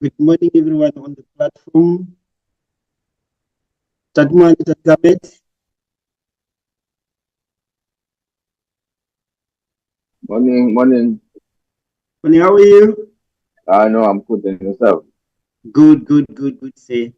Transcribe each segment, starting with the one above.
Good morning, everyone on the platform. Judgment, Judgment. Morning, morning. Morning, how are you? I know I'm good in yourself. Good, say.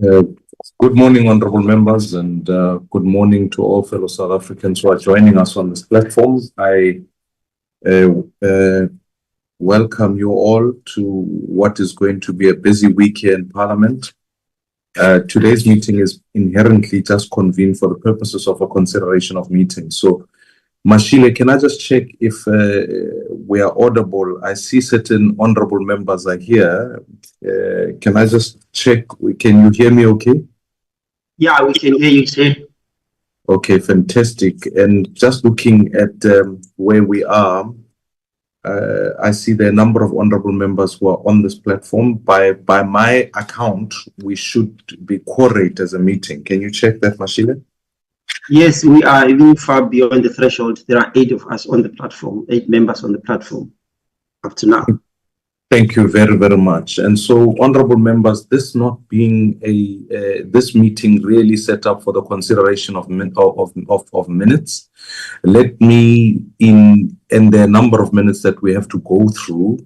Uh, Good morning, honorable members, and good morning to all fellow South Africans who are joining us on this platform. I welcome you all to what is going to be a busy week here in Parliament. Today's meeting is inherently just convened for the purposes of a consideration of meetings. So, Mashile, can I just check if we are audible? I see certain honorable members are here. Can I just check? Can you hear me okay? Yeah, we can hear you, sir. Okay, fantastic. And just looking at where we are, I see there are a number of honorable members who are on this platform. By my account, we should be quorate as a meeting. Can you check that, Mashile? Yes, we are even far beyond the threshold. There are 8 of us on the platform, 8 members on the platform up to now. Thank you very, very much. And so, honorable members, this not being this meeting really set up for the consideration of minutes. Let me and there are a number of minutes that we have to go through.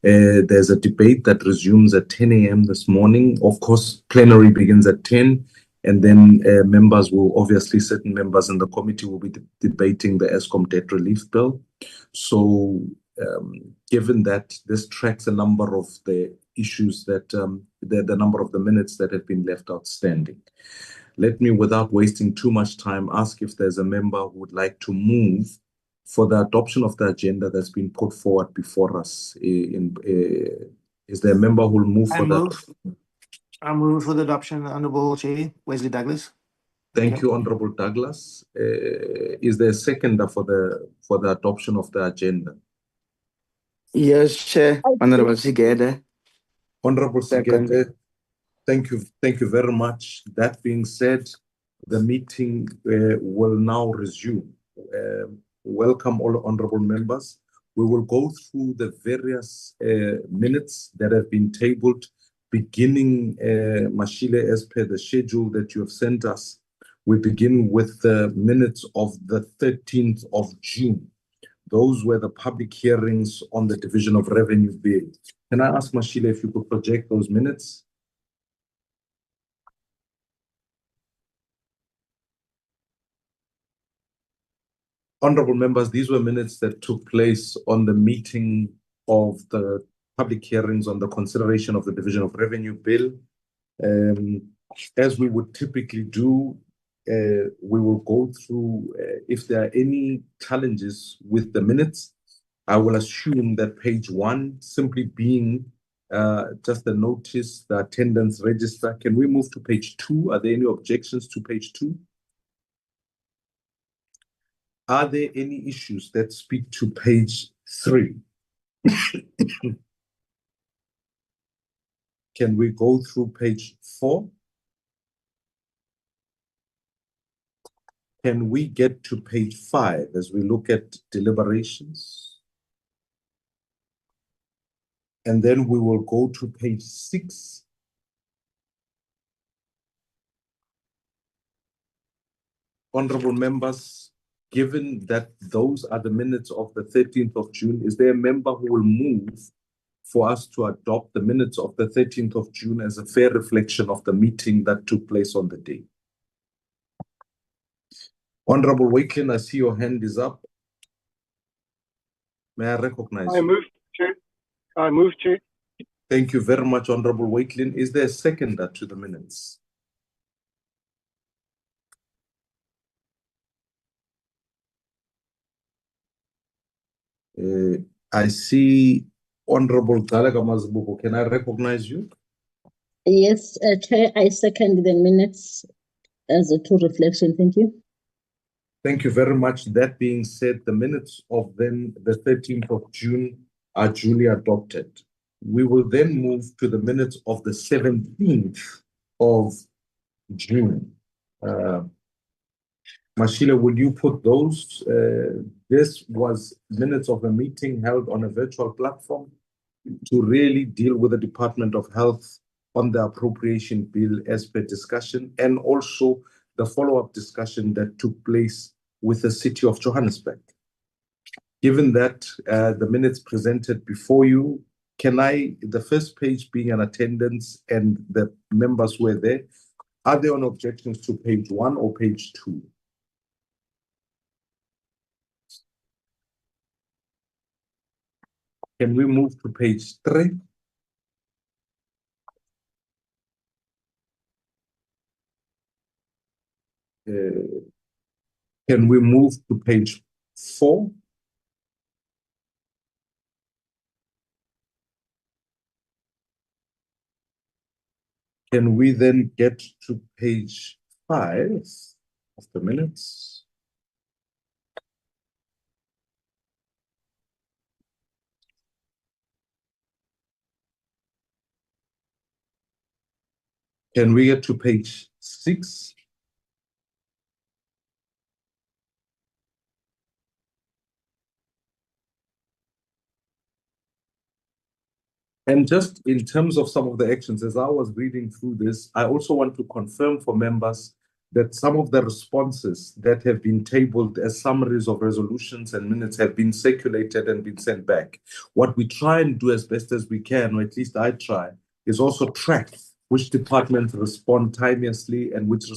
There's a debate that resumes at 10 a.m. this morning. Of course, plenary begins at 10, and then members will obviously, certain members in the committee will be debating the ESCOM debt relief bill. So, given that this tracks a number of the issues that the number of the minutes that have been left outstanding. Let me, without wasting too much time, ask if there's a member who would like to move for the adoption of the agenda that's been put forward before us. Is there a member who will move for that? I move for the adoption, Honorable Chair, Wesley Douglas. Thank you, Honorable Douglas. Is there a seconder for the adoption of the agenda? Yes, Chair, Honorable Sigede. Honorable Second. Sigede, thank you very much. That being said, the meeting will now resume. Welcome all honorable members. We will go through the various minutes that have been tabled, beginning, Mashile, as per the schedule that you have sent us. We begin with the minutes of the 13th of June. Those were the public hearings on the Division of Revenue Bill. Can I ask Mashile if you could project those minutes? Honorable members, these were minutes that took place on the meeting of the public hearings on the consideration of the Division of Revenue Bill. As we would typically do, we will go through if there are any challenges with the minutes. I will assume that page 1 simply being just the notice, the attendance register. Can we move to page 2? Are there any objections to page 2? Are there any issues that speak to page 3? Can we go through page 4? Can we get to page 5 as we look at deliberations? And then we will go to page 6. Honorable members, given that those are the minutes of the 13th of June, is there a member who will move for us to adopt the minutes of the 13th of June as a fair reflection of the meeting that took place on the day? Honorable Wakelin, I see your hand is up. May I recognize you? I move, Chair. Thank you very much, Honorable Wakelin. Is there a seconder to the minutes? I see Honorable Galaga Mazbuko. Can I recognize you? Yes, Chair, I second the minutes as a true reflection. Thank you. Thank you very much. That being said, the minutes of then the 13th of June are duly adopted. We will then move to the minutes of the 17th of June. Mashile, would you put those? This was minutes of a meeting held on a virtual platform to really deal with the Department of Health on the appropriation bill as per discussion, and also the follow-up discussion that took place with the City of Johannesburg. Given that the minutes presented before you can I, the first page being an attendance and the members were there, are there any objections to page 1 or page 2? Can we move to page 3? Can we move to page 4? Can we then get to page 5 of the minutes? Can we get to page 6? And just in terms of some of the actions, as I was reading through this, I also want to confirm for members that some of the responses that have been tabled as summaries of resolutions and minutes have been circulated and been sent back. What we try and do as best as we can, or at least I try, is also track which departments respond timeously and which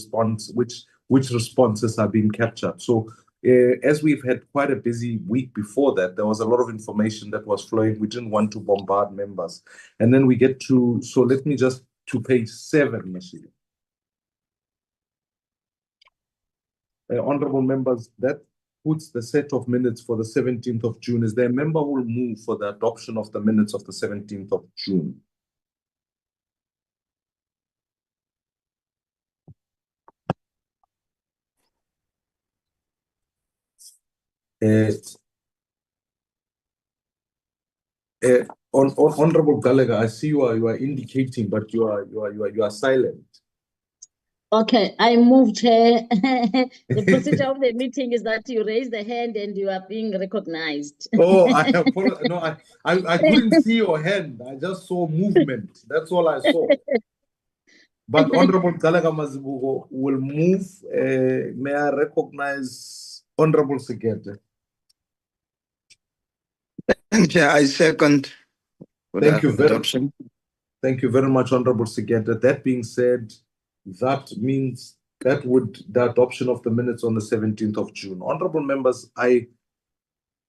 responses are being captured. So as we've had quite a busy week before that, there was a lot of information that was flowing. We didn't want to bombard members. And then we get to, so let me just to page 7, Mashile. Honorable members, that puts the set of minutes for the 17th of June. Is there a member who will move for the adoption of the minutes of the 17th of June? Honorable Gallagher, I see you are indicating, but you are silent. Okay, I move, Chair. The procedure of the meeting is that you raise the hand and you are being recognized. Oh, I apologize. No, I couldn't see your hand. I just saw movement. That's all I saw. But Honorable Gallagher Mazibuko will move. May I recognize Honorable Segete? Yeah, I second for Thank the you very adoption. Thank you very much, Honorable Segete. That being said, that means that would the adoption of the minutes on the 17th of June. Honorable members,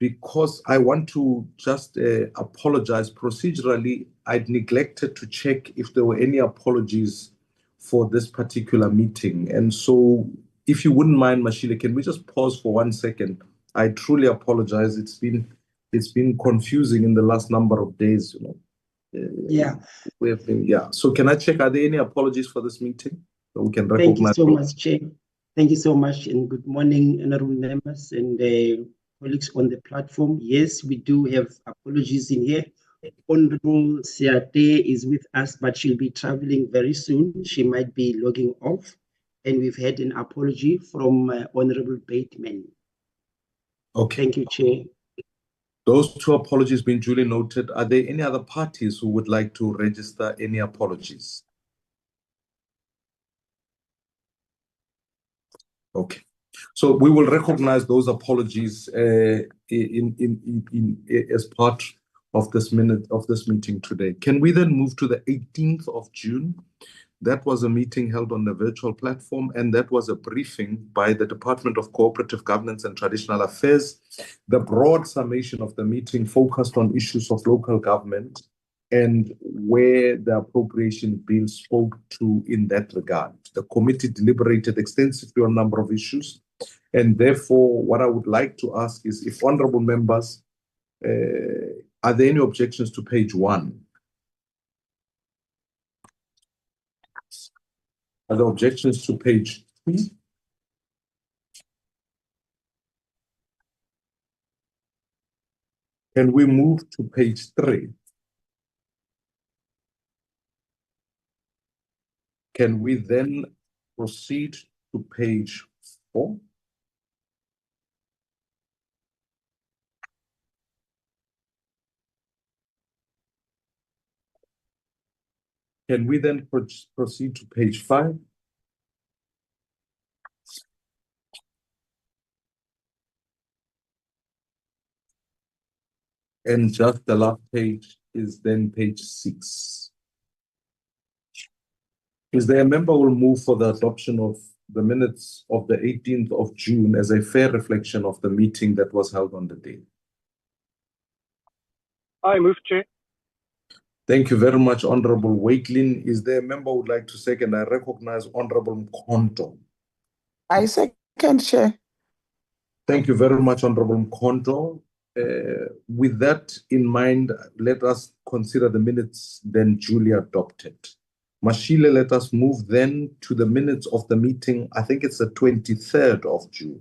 because I want to just apologize procedurally, I'd neglected to check if there were any apologies for this particular meeting. And so if you wouldn't mind, Mashile, can we just pause for 1 second? I truly apologize. It's been confusing in the last number of days, you know. So can I check, are there any apologies for this meeting that we can recognize? Thank you so much, Chair. Thank you so much, and good morning, honorable members and colleagues on the platform. Yes, we do have apologies in here. Honorable Siate is with us, but she'll be traveling very soon. She might be logging off, and we've had an apology from Honorable Bateman. Okay. Thank you, Chair. Those 2 apologies being duly noted. Are there any other parties who would like to register any apologies? Okay. So we will recognize those apologies as part of this meeting today. Can we then move to the 18th of June? That was a meeting held on the virtual platform, and that was a briefing by the Department of Cooperative Governance and Traditional Affairs. The broad summation of the meeting focused on issues of local government and where the appropriation bill spoke to in that regard. The committee deliberated extensively on a number of issues, and therefore what I would like to ask is if honorable members, are there any objections to page 1? Are there objections to page 2? Can we move to page 3? Can we then proceed to page 4? Can we then proceed to page 5? And just the last page is then page 6. Is there a member who will move for the adoption of the minutes of the 18th of June as a fair reflection of the meeting that was held on the day? I move, Chair. Thank you very much, Honorable Wakelin. Is there a member who would like to second? I recognize Honorable Mkonto. I second, Chair. Thank you very much, Honorable Mkonto. With that in mind, let us consider the minutes then duly adopted. Mashile, let us move then to the minutes of the meeting. I think it's the 23rd of June.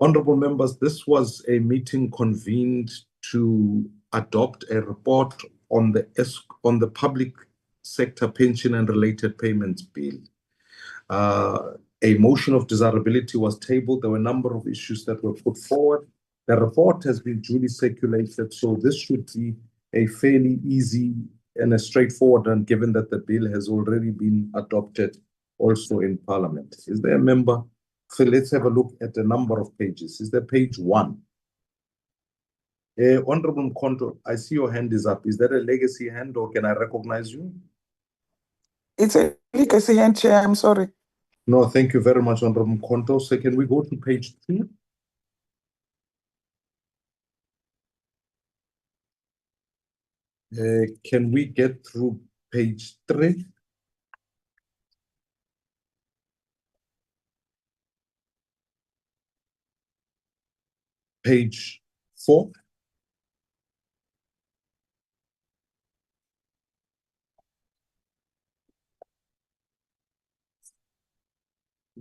Honorable members, this was a meeting convened to adopt a report on the public sector pension and related payments bill. A motion of desirability was tabled. There were a number of issues that were put forward. The report has been duly circulated, so this should be a fairly easy and a straightforward one, given that the bill has already been adopted also in Parliament. Is there a member? So let's have a look at the number of pages. Is there page 1? Honorable Mkonto, I see your hand is up. Is that a legacy hand or can I recognize you? It's a legacy hand, Chair. I'm sorry. No, thank you very much, Honorable Mkonto. So can we go to page 2? Can we get through page 3? Page 4?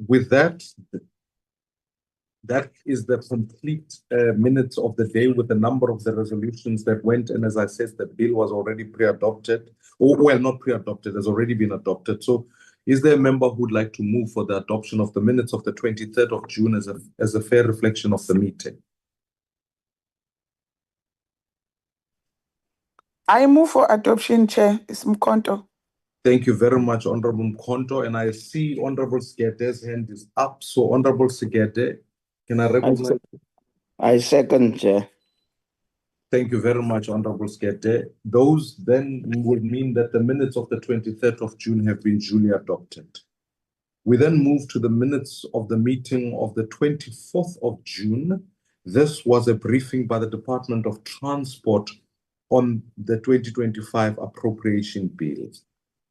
With that, that is the complete minutes of the day with the number of the resolutions that went. And as I said, the bill was already pre-adopted, or well, not pre-adopted, has already been adopted. So is there a member who would like to move for the adoption of the minutes of the 23rd of June as a fair reflection of the meeting? I move for adoption, Chair. It's Mkonto. Thank you very much, Honorable Mkonto. And I see Honorable Sigede's hand is up. So Honorable Sigede, can I recognize? I second, Chair. Thank you very much, Honorable Skete. Those then would mean that the minutes of the 23rd of June have been duly adopted. We then move to the minutes of the meeting of the 24th of June. This was a briefing by the Department of Transport on the 2025 appropriation bill.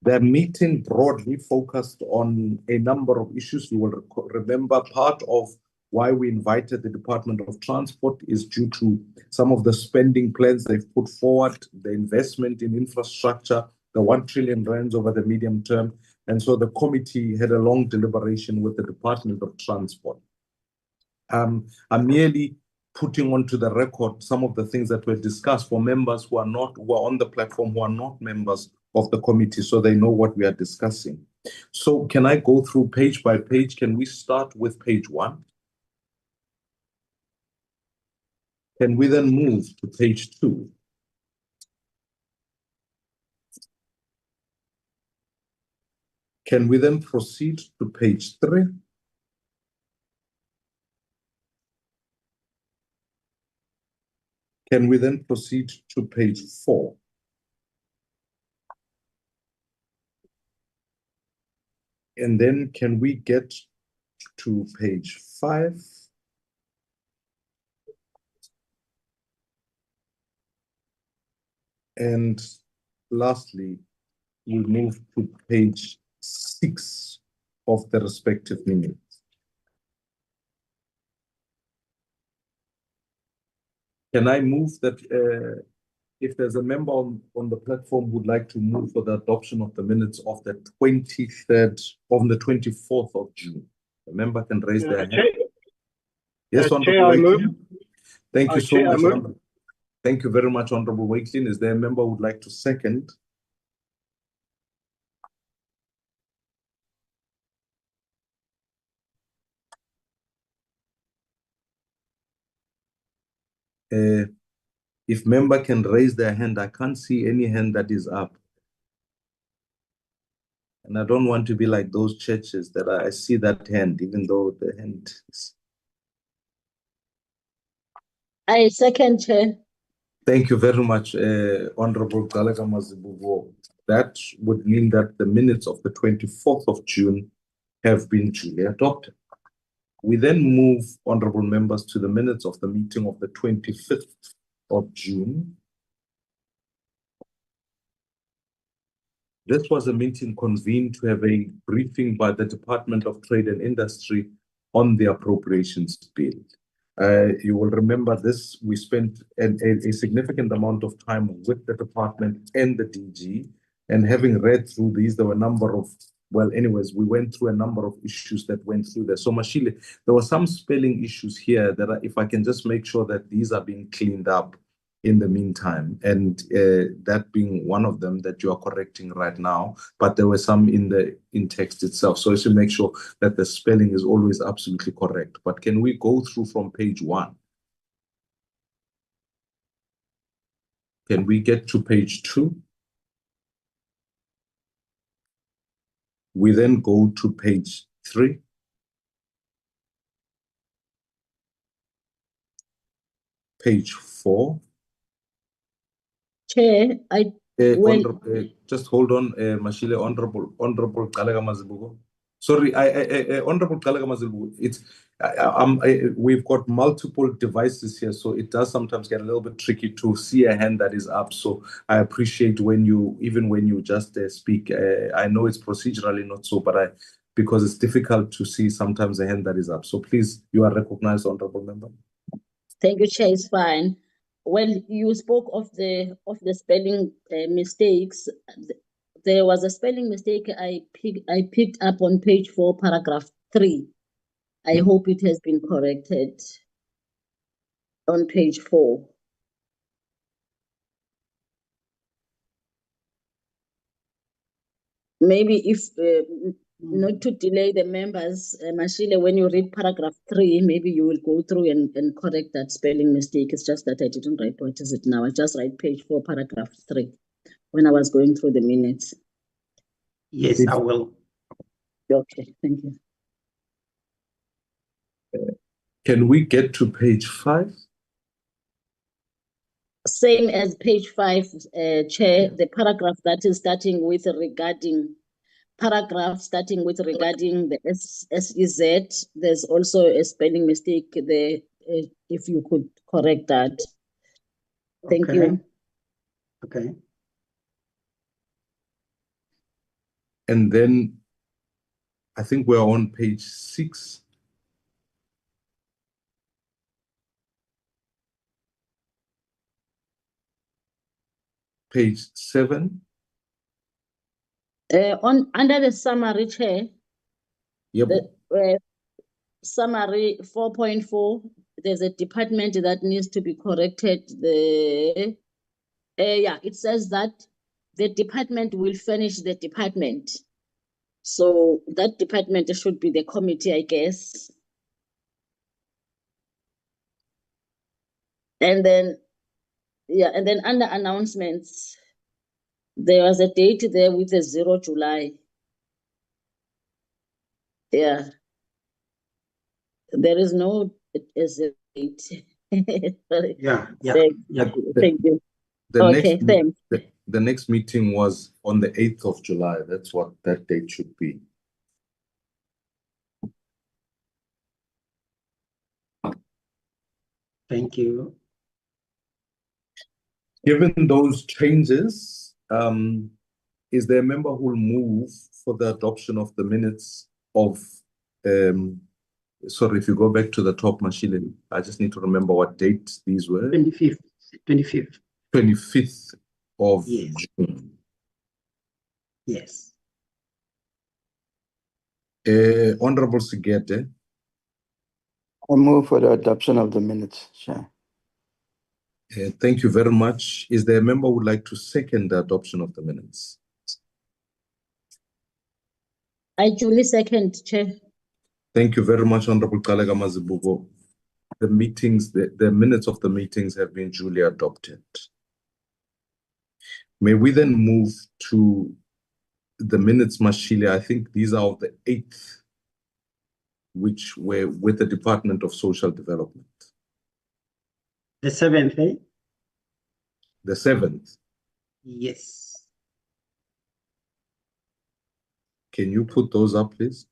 The meeting broadly focused on a number of issues. You will remember part of why we invited the Department of Transport is due to some of the spending plans they've put forward, the investment in infrastructure, the 1 trillion rands over the medium term. And so the committee had a long deliberation with the Department of Transport. I'm merely putting onto the record some of the things that were discussed for members who are on the platform, who are not members of the committee, so they know what we are discussing. So can I go through page by page? Can we start with page 1? Can we then move to page 2? Can we then proceed to page 3? Can we then proceed to page 4? And then can we get to page 5? And lastly, we move to page 6 of the respective minutes. Can I move that if there's a member on the platform who would like to move for the adoption of the minutes of the 23rd, on the 24th of June? The member can raise their hand. Yes, Chair, I move. Thank you so Chair, much. Thank you very much, Honorable Wakelin. Is there a member who would like to second? If member can raise their hand, I can't see any hand that is up. And I don't want to be like those churches that I see that hand, even though the hand is. I second, Chair. Thank you very much, Honorable Galega Mazibugo. That would mean that the minutes of the 24th of June have been duly adopted. We then move, honorable members, to the minutes of the meeting of the 25th of June. This was a meeting convened to have a briefing by the Department of Trade and Industry on the appropriations bill. You will remember this, we spent a significant amount of time with the department and the DG, and having read through these, there were a number of, well, anyways, we went through a number of issues that went through there. So Mashile, there were some spelling issues here that if I can just make sure that these are being cleaned up in the meantime, and that being one of them that you are correcting right now, but there were some in text itself. So I should make sure that the spelling is always absolutely correct. But can we go through from page 1? Can we get to page 2? We then go to page 3. Page 4. Chair, well, Just hold on, Mashile, Honorable Galega Mazibugo. Sorry, Honorable Galega Mazibugo. We've got multiple devices here, so it does sometimes get a little bit tricky to see a hand that is up. So I appreciate even when you just speak. I know it's procedurally not so, but because it's difficult to see sometimes a hand that is up. So please, you are recognized, Honorable Member. thank you, Chair, it's fine. When you spoke of the spelling mistakes, there was a spelling mistake I picked up on page 4, paragraph 3. I hope it has been corrected on page 4. Maybe if not to delay the members, Mashile, when you read paragraph 3, maybe you will go through and correct that spelling mistake. It's just that I didn't write, what is it now? I just write page 4, paragraph 3 when I was going through the minutes. Yes, I will. Okay, thank you. Can we get to page 5? Same as page 5, Chair, the paragraph that is starting with regarding the SEZ, there's also a spelling mistake there, if you could correct that. Thank you. Okay. And then I think we're on page 6. Page 7. Under the summary, Chair, Yep. Summary 4.4, there's a department that needs to be corrected. It says that the department will furnish the department. So that department should be the committee, I guess. And then, and then under announcements, there was a date there with a 0 July. Yeah. There is no date. Yeah. Thank you. Thanks. The next meeting was on the 8th of July. That's what that date should be. Thank you. Given those changes, is there a member who will move for the adoption of the minutes of, sorry, if you go back to the top, Mashile, I just need to remember what date these were. 25th. 25th of June. Yes. Honorable Sigete. I move for the adoption of the minutes, Chair. Thank you very much. Is there a member who would like to second the adoption of the minutes? I duly second, Chair. Thank you very much, Honorable Galega Mazibugo. The minutes of the meetings have been duly adopted. May we then move to the minutes, Mashile, I think these are of the 8th, which were with the Department of Social Development. The 7th, eh? The 7th. Yes. Can you put those up, please?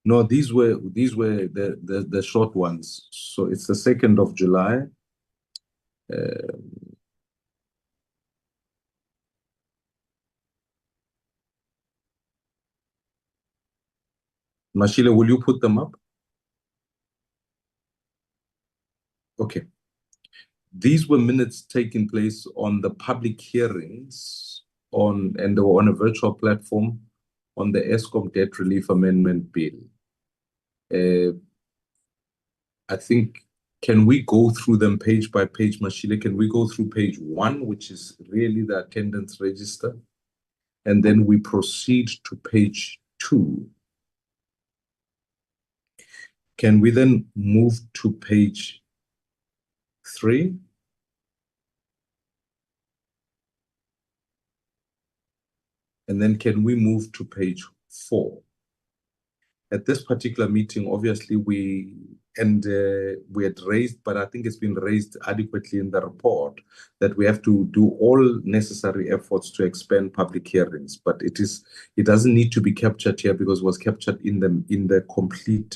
No, these were the short ones. So it's the 2nd of July. Mashile, will you put them up? Okay. These were minutes taking place on the public hearings and they were on a virtual platform on the ESCOM Debt Relief Amendment Bill. I think, can we go through them page by page, Mashile? Can we go through page 1, which is really the attendance register? And then we proceed to page 2. Can we then move to page 3? And then can we move to page 4? At this particular meeting, obviously we had raised, but I think it's been raised adequately in the report, that we have to do all necessary efforts to expand public hearings. But it doesn't need to be captured here because it was captured in the complete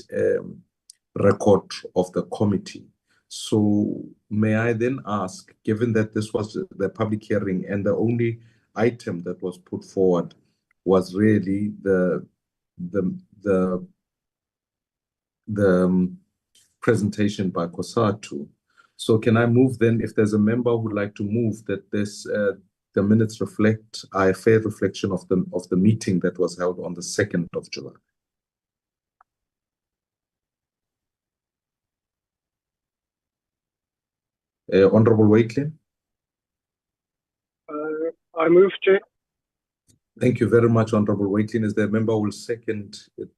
record of the committee. So may I then ask, given that this was the public hearing and the only item that was put forward was really the presentation by Kosatu. So can I move then, if there's a member who would like to move, that this the minutes reflect a fair reflection of the meeting that was held on the 2nd of July. Honorable Wakelin. I move, Chair. Thank you very much, Honorable Wakelin. Is there a member who will second it?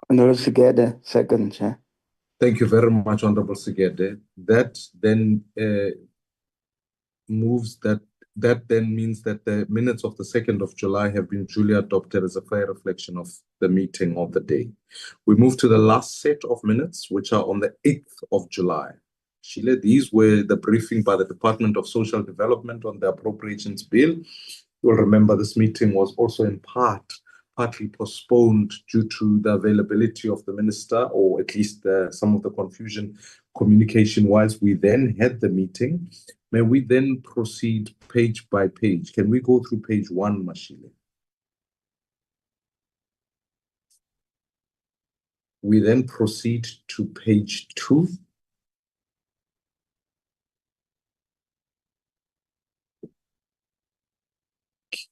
Honorable Sigede, second, Chair. Thank you very much, Honorable Sigede. That then that then means that the minutes of the 2nd of July have been duly adopted as a fair reflection of the meeting of the day. We move to the last set of minutes, which are on the 8th of July. Sheila, these were the briefing by the Department of Social Development on the Appropriations Bill. You'll remember this meeting was also in partly postponed due to the availability of the minister, or at least some of the confusion communication whilst we then had the meeting. May we then proceed page by page? Can we go through page 1, Mashile? We then proceed to page 2.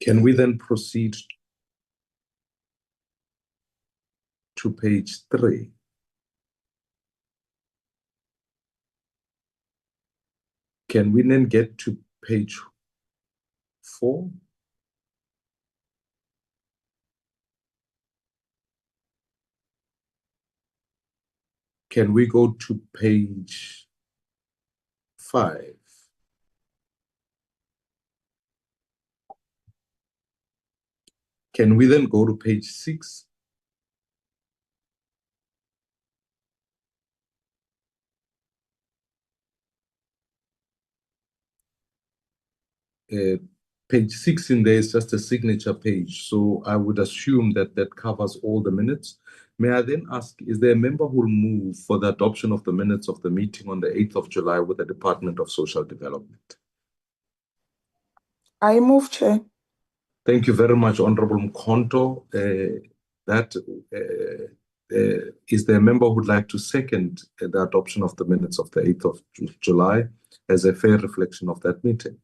Can we then proceed to page 3? Can we then get to page 4? Can we go to page 5? Can we then go to page 6? Page 6 in there is just a signature page, so I would assume that that covers all the minutes. May I then ask, is there a member who will move for the adoption of the minutes of the meeting on the 8th of July with the Department of Social Development? I move, Chair. Thank you very much, Honorable Mkhonto. Is there a member who would like to second the adoption of the minutes of the 8th of July as a fair reflection of that meeting?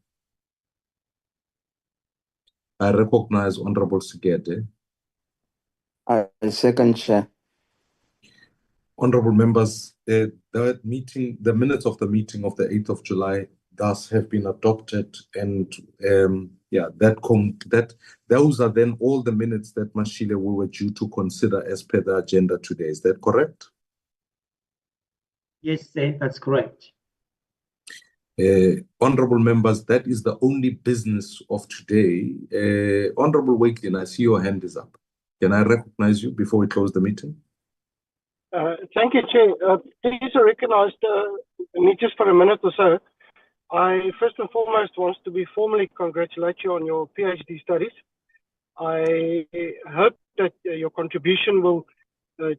I recognize Honorable Sigede. I second, Chair. Honorable members, the minutes of the meeting of the 8th of July thus have been adopted, and those are then all the minutes that Mashile we were due to consider as per the agenda today. Is that correct? Yes, sir, that's correct. Honorable members, that is the only business of today. Honorable Wakelin, I see your hand is up. Can I recognize you before we close the meeting? Thank you, Chair. Please recognize me just for a minute or so. I first and foremost want to formally congratulate you on your PhD studies. I hope that your contribution will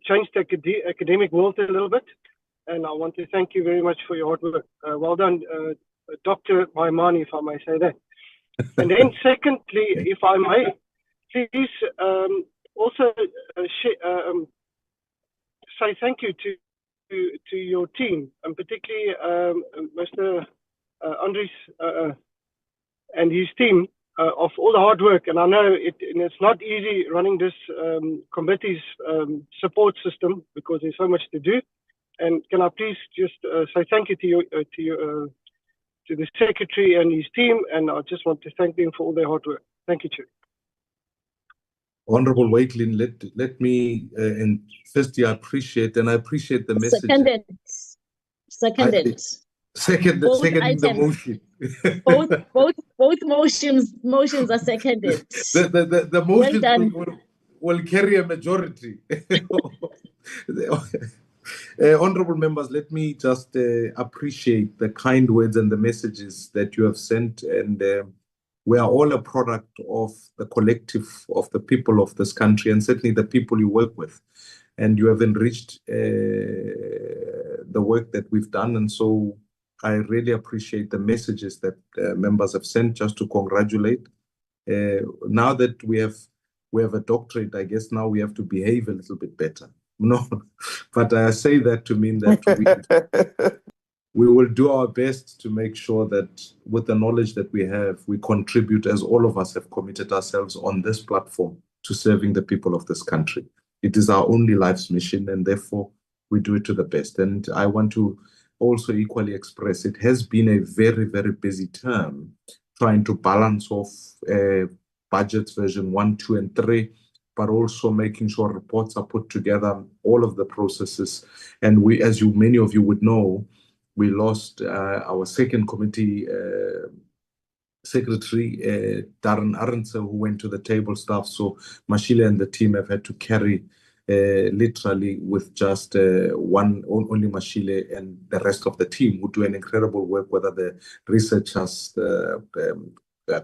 change the academic world a little bit. And I want to thank you very much for your hard work. Well done, Dr. Maimani, if I may say that. And then secondly, if I may, please also say thank you to your team, and particularly Mr. Andries and his team of all the hard work. And I know it's not easy running this committee's support system because there's so much to do. And can I please just say thank you to the secretary and his team, and I just want to thank them for all their hard work. Thank you, Chair. Honorable Wakelin, let me firstly appreciate the message. Seconded. Seconding the motion. both motions are seconded. The motion will carry a majority. Honorable members, let me just appreciate the kind words and the messages that you have sent, and we are all a product of the collective of the people of this country, and certainly the people you work with, and you have enriched the work that we've done. And so I really appreciate the messages that members have sent just to congratulate. Now that we have a doctorate, I guess now we have to behave a little bit better. No, but I say that to mean that we will do our best to make sure that with the knowledge that we have, we contribute, as all of us have committed ourselves on this platform, to serving the people of this country. It is our only life's mission, and therefore we do it to the best. And I want to also equally express it has been a very, very busy term trying to balance off budgets version 1, 2, and 3, but also making sure reports are put together, all of the processes. And we, as many of you would know, we lost our second committee secretary, Darren Arendse, who went to the table staff. So Mashile and the team have had to carry literally with just only Mashile and the rest of the team, who do an incredible work, whether the researchers,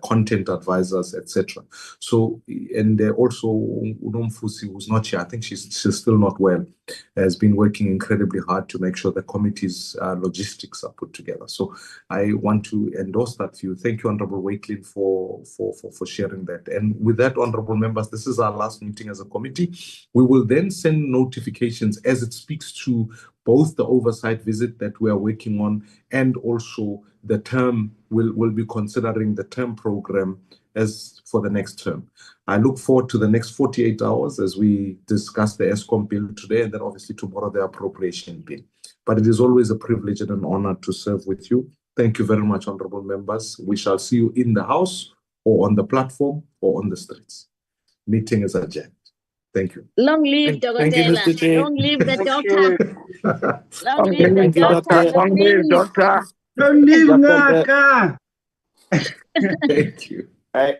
content advisors, etc. So, and also Unomfusi, who's not here, I think she's still not well, has been working incredibly hard to make sure the committee's logistics are put together. So I want to endorse that view. Thank you, Honorable Wakelin, for sharing that. And with that, honorable members, this is our last meeting as a committee. We will then send notifications as it speaks to both the oversight visit that we are working on, and also the term. We'll be considering the term program as for the next term. I look forward to the next 48 hours as we discuss the ESCOM bill today, and then obviously tomorrow the appropriation bill. But it is always a privilege and an honor to serve with you. Thank you very much, honorable members. We shall see you in the house or on the platform or on the streets. Meeting is adjourned. Thank you. Long live Dr. Long live the doctor. Long live the doctor. Long live doctor. Don't leave Naka. Thank you. Right.